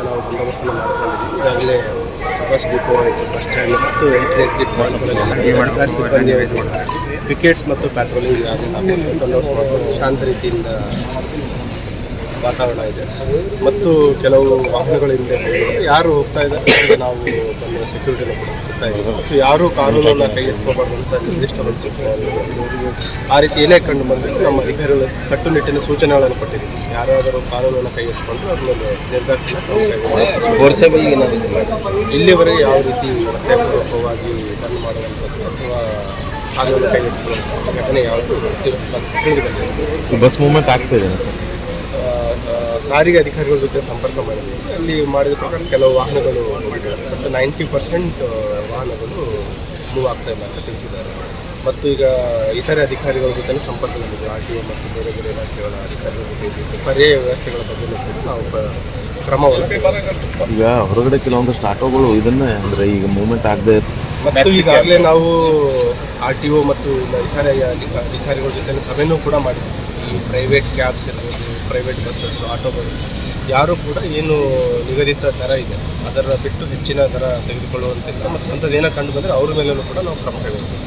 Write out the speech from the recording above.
ನಾವು ಬಂದೋಬಸ್ತನ್ನು ಮಾಡ್ಕೊಂಡಿದ್ದೀವಿ. ಈಗಾಗಲೇ ಬಸ್ ಡಿಪೋ ಆಯಿತು, ಬಸ್ ಸ್ಟ್ಯಾಂಡ್ ಮತ್ತು ಎಂಟ್ರಿ ಎಕ್ಸಿಟ್ ಪಾಯಿಂಟ್ಗಳಲ್ಲಿ ಸಿಬ್ಬಂದಿ ವಿಕೆಟ್ಸ್ ಮತ್ತು ಪ್ಯಾಟ್ರೋಲಿಂಗ್ ಶಾಂತ ರೀತಿಯಿಂದ ವಾತಾವರಣ ಇದೆ. ಮತ್ತು ಕೆಲವು ವಾಹನಗಳಿಂದ ಯಾರು ಹೋಗ್ತಾ ಇದ್ದಾರೆ ನಾವು ಬಂದು ಸೆಕ್ಯೂರಿಟಿನ ಕೂಡ ಕೊಡ್ತಾ ಇದ್ದೀವಿ. ಮತ್ತು ಯಾರೂ ಕಾನೂನನ್ನು ಕೈ ಎತ್ಕೋಬಾರ್ದು ಅಂತ ನಿರ್ದಿಷ್ಟವಾಗಿ ಸೂಚನೆ ಆ ರೀತಿ ಏನೇ ಕಂಡು ಬಂದರೆ ನಮ್ಮ ಅಧಿಕಾರಿಗಳು ಕಟ್ಟುನಿಟ್ಟಿನ ಸೂಚನೆಗಳನ್ನು ಕೊಟ್ಟಿದ್ದೀವಿ. ಯಾರಾದರೂ ಕಾನೂನನ್ನು ಕೈ ಎತ್ಕೊಂಡ್ರು ಅದನ್ನು ನಿರ್ದಾಕ್ಷಿಣ್ಯ ಇಲ್ಲಿವರೆಗೆ ಯಾವ ರೀತಿ ಅತ್ಯಾಕ್ರಮವಾಗಿ ಬಂದ್ ಮಾಡುವಂಥದ್ದು ಅಥವಾ ಕಾನೂನು ಕೈ ಎತ್ಕೊಳ್ಳುವಂಥ ಘಟನೆ ಯಾವುದು ತಿಳಿದು ಬಸ್ ಮೂವ್ಮೆಂಟ್ ಆಗ್ತಾಯಿದೆ ಸರ್. ಸಾರಿಗೆ ಅಧಿಕಾರಿಗಳ ಜೊತೆ ಸಂಪರ್ಕ ಮಾಡಿದ್ವಿ. ಅಲ್ಲಿ ಮಾಡಿದ ಪ್ರಕಾರ ಕೆಲವು ವಾಹನಗಳು ಹೋಗಿದ್ದಾರೆ, ಬಟ್ 90% ವಾಹನಗಳು ಮೂವ್ ಆಗ್ತಾ ಇಲ್ಲ ಅಂತ ತಿಳಿಸಿದ್ದಾರೆ. ಮತ್ತು ಈಗ ಇತರೆ ಅಧಿಕಾರಿಗಳ ಜೊತೆ ಸಂಪರ್ಕದಲ್ಲಿದೆ. RTO ಮತ್ತು ಬೇರೆ ಬೇರೆ ಇಲಾಖೆಗಳ ಅಧಿಕಾರಿಗಳ ಜೊತೆ ಪರ್ಯಾಯ ವ್ಯವಸ್ಥೆಗಳ ಬಗ್ಗೆ ನಾವು ಕ್ರಮವನ್ನು ಈಗ ಹೊರಗಡೆ ಕೆಲವೊಂದಷ್ಟು ಆಟೋಗಳು ಇದನ್ನೇ ಅಂದರೆ ಈಗ ಮೂವ್ಮೆಂಟ್ ಆಗದೆ. ಮತ್ತು ಈಗಾಗಲೇ ನಾವು RTO ಮತ್ತು ಇತರೆ ಅಧಿಕಾರಿಗಳ ಜೊತೆ ಸಭೆಯೂ ಕೂಡ ಮಾಡಿದ್ವಿ. ಈ ಪ್ರೈವೇಟ್ ಕ್ಯಾಬ್ಸ್ ಇರ್ಬೋದು, ಪ್ರೈವೇಟ್ ಬಸ್ಸಸ್ಸು, ಆಟೋಗಳು ಯಾರೂ ಕೂಡ ಏನು ನಿಗದಿತ ದರ ಇದೆ ಅದರ ಬಿಟ್ಟು ಹೆಚ್ಚಿನ ದರ ತೆಗೆದುಕೊಳ್ಳುವಂತಿಲ್ಲ. ಮತ್ತು ಅಂಥದ್ದೇನೋ ಕಂಡು ಬಂದರೆ ಅವ್ರ ಮೇಲೂ ಕೂಡ ನಾವು ಕ್ರಮ ಕೈಗೊಳ್ತೀವಿ.